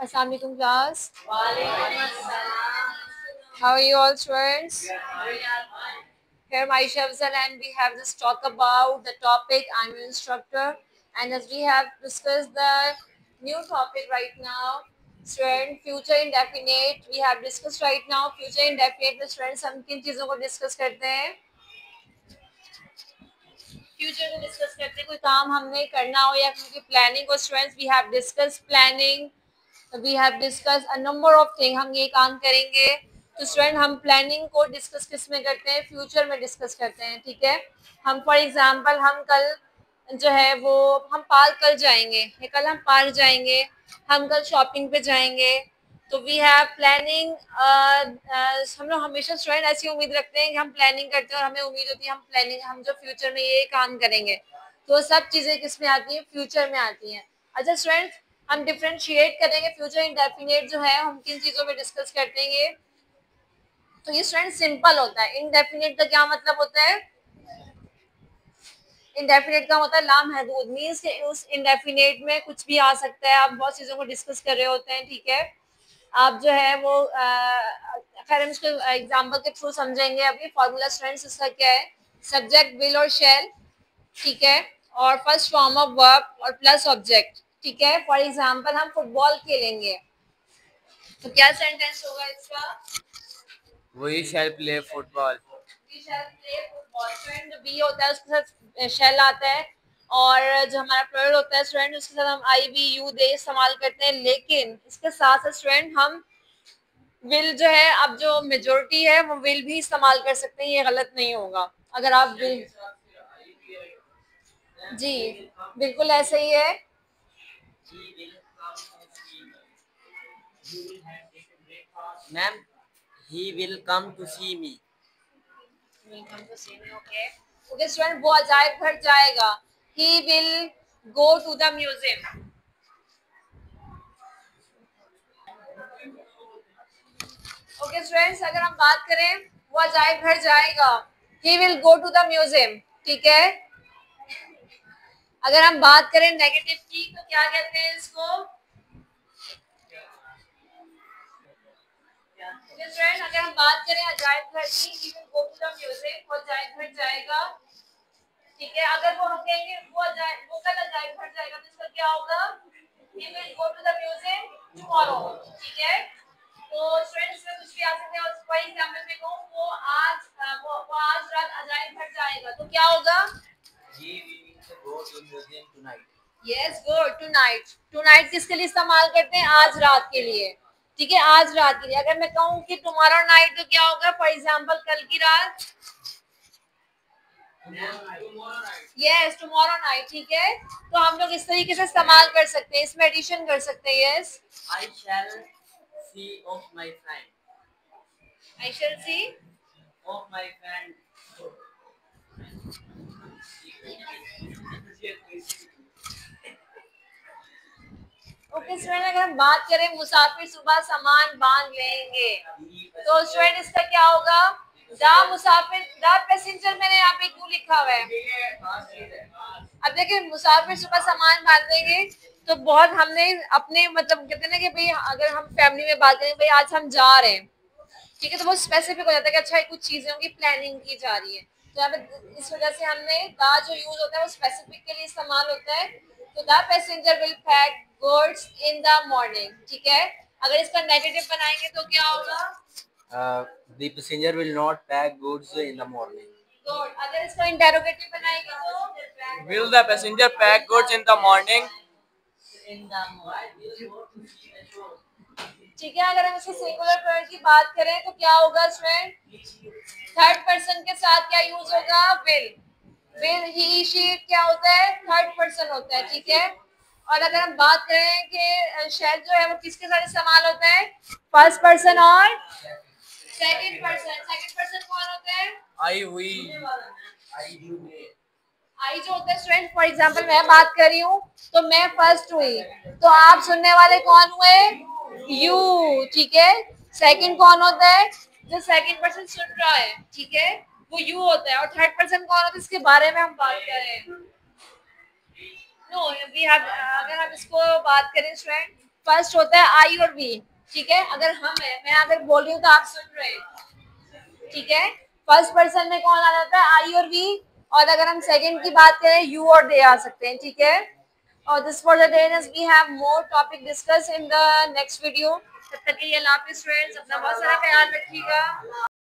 Assalamu alaikum class. How are you all students? Here Maisha Afzal and we have just talked about the topic I'm an instructor, and as we have discussed the new topic right now, student future indefinite, we have discussed right now future indefinite में students हम किन चीज़ों को discuss करते हैं? Future को discuss करते हैं, कोई काम हमने करना हो या क्योंकि प्लानिंग को students we have discuss planning, we have discuss a number of thing, हम ये काम करेंगे। तो स्टूडेंट हम प्लानिंग को डिस्कस किस में करते हैं? फ्यूचर में डिस्कस करते हैं, ठीक है। हम फॉर एग्जांपल हम कल जो है वो हम पार्क कल जाएंगे या कल हम पार्क जाएंगे, हम कल शॉपिंग पे जाएंगे। तो वी हैव प्लानिंग, हम लोग हमेशा स्टूडेंट ऐसी उम्मीद रखते हैं कि हम प्लानिंग करते हैं और हमें उम्मीद होती है हम प्लानिंग हम जो फ्यूचर में ये काम करेंगे। तो सब चीज़ें किस में आती हैं? फ्यूचर में आती हैं। अच्छा स्टूडेंट्स, हम डिफ्रेंशिएट करेंगे फ्यूचर इंडेफिनिट जो है हम किन चीज़ों में डिस्कस करते हैं ये। तो ये स्टूडेंट सिंपल होता है। इंडेफिनिट का क्या मतलब होता है? इंडेफिनिट का मतलब लामहदूद, मीन्स के उस इंडेफिनिट में कुछ भी आ सकता है। आप बहुत चीज़ों को डिस्कस कर रहे होते हैं, ठीक है। आप जो है वो खैर हम इसको एग्जाम्पल के थ्रू समझेंगे। अभी फॉर्मूला स्टूडेंट्स इसका क्या है? सब्जेक्ट विल और शेल, ठीक है, और फर्स्ट फॉर्म ऑफ वर्ब और प्लस ऑब्जेक्ट, ठीक है। फॉर एग्जाम्पल हम फुटबॉल खेलेंगे, तो क्या सेंटेंस होगा इसका? We shall play football. We shall play football. Student जो बी होता है उसके साथ शेल आता है, और जो हमारा प्लूरल होता है स्टूडेंट उसके साथ हम आई वी यू दे इस्तेमाल करते हैं। लेकिन इसके साथ साथ स्टूडेंट हम विल जो है, अब जो मेजोरिटी है वो विल भी इस्तेमाल कर सकते हैं, ये गलत नहीं होगा। अगर आप विल, जी बिल्कुल ऐसे ही है। Ma'am, he will come to see me. Okay okay student, वो अजायब घर जाएगा। He will go to the museum. Okay students, अगर हम बात करें वो अजायब घर जाएगा, he will go to the museum, ठीक है। अगर हम बात करें नेगेटिव की तो क्या कहते हैं इसको? स्टूडेंट अगर हम बात करें अजायब घर की, he will go to the museum, वो अजायब घर जाएगा, ठीक है। अगर वो हम कहेंगे वो कल अजायब घर जाएगा तो इसका क्या होगा? He will go to the museum tomorrow, ठीक है। तो स्टूडेंट्स में कुछ भी आ सकते हैं। फॉर एग्जांपल मैं कहूं वो आज रात अजायब घर जाएगा, तो क्या होगा? He will go to museum tonight. Yes good. Tonight, tonight किसके लिए इस्तेमाल करते हैं? आज रात के लिए, ठीक है, आज रात के लिए। अगर मैं कहूं कि टुमारो नाइट तो क्या होगा? फॉर एग्जांपल कल की रात, यस टुमारो नाइट, ठीक है। तो हम लोग इस तरीके से इस्तेमाल कर सकते हैं, इसमें एडिशन कर सकते हैं। Yes, I shall see of my friend. I shall see Of my friend. Okay student, अगर हम बात करें मुसाफिर सुबह सामान बांध लेंगे, तो स्टूडेंट इसका क्या होगा? द मुसाफिर, द पैसेंजर मैंने यहाँ पे क्यों लिखा हुआ है? अब देखिए मुसाफिर सुबह सामान बांधेंगे तो बहुत हमने अपने मतलब कहते हैं ना कि भाई अगर हम फैमिली में बात करें भाई आज हम जा रहे हैं, ठीक है, तो बहुत स्पेसिफिक हो जाता है कि अच्छा कुछ चीजों की प्लानिंग की जा रही है। तो यहाँ पे इस वजह से हमने द जो यूज होता है वो स्पेसिफिक के लिए इस्तेमाल होता है। तो the passenger will pack goods in the morning, ठीक है। अगर इसका नेगेटिव बनाएंगे तो क्या होगा? The passenger will not pack goods in the morning. Good. अगर इसका इंटेरोगेटिव बनाएंगे तो Will the passenger pack goods in the morning? ठीक है। अगर हम इसके सिंगुलर प्लूरल की बात करें तो क्या होगा स्टूडेंट? थर्ड पर्सन के साथ क्या यूज होगा? विल। विल ही शी क्या होता है? थर्ड पर्सन होता है, ठीक है। और अगर हम बात करें कि शैल जो है वो किसके साथ इस्तेमाल होता है? फर्स्ट पर्सन और सेकंड पर्सन। सेकंड पर्सन कौन होता है? I will. आई जो होता है स्टूडेंट, फॉर एग्जांपल मैं बात कर रही हूँ तो मैं फर्स्ट हुई, तो आप सुनने वाले कौन हुए? यू, ठीक है। सेकंड कौन होता है? जो सेकंड पर्सन सुन रहा है, ठीक है, वो यू होता है। और थर्ड पर्सन कौन होता है इसके बारे में हम बात करें? नो वी हैव, अगर हम इसको बात करें स्टूडेंट फर्स्ट होता है आई और वी, ठीक है। अगर हम है, मैं अगर बोल रही हूँ तो आप सुन रहे हैं, ठीक है। फर्स्ट पर्सन में कौन आ जाता है, आई और वी। और अगर हम सेकंड की बात करें, यू और दे आ सकते हैं, ठीक है। और this for the day, we have more topic discuss in the next video. तब तक के लिए अल्लाह हाफिज़ फ्रेंड्स, अपना बहुत सारा ख्याल रखिएगा।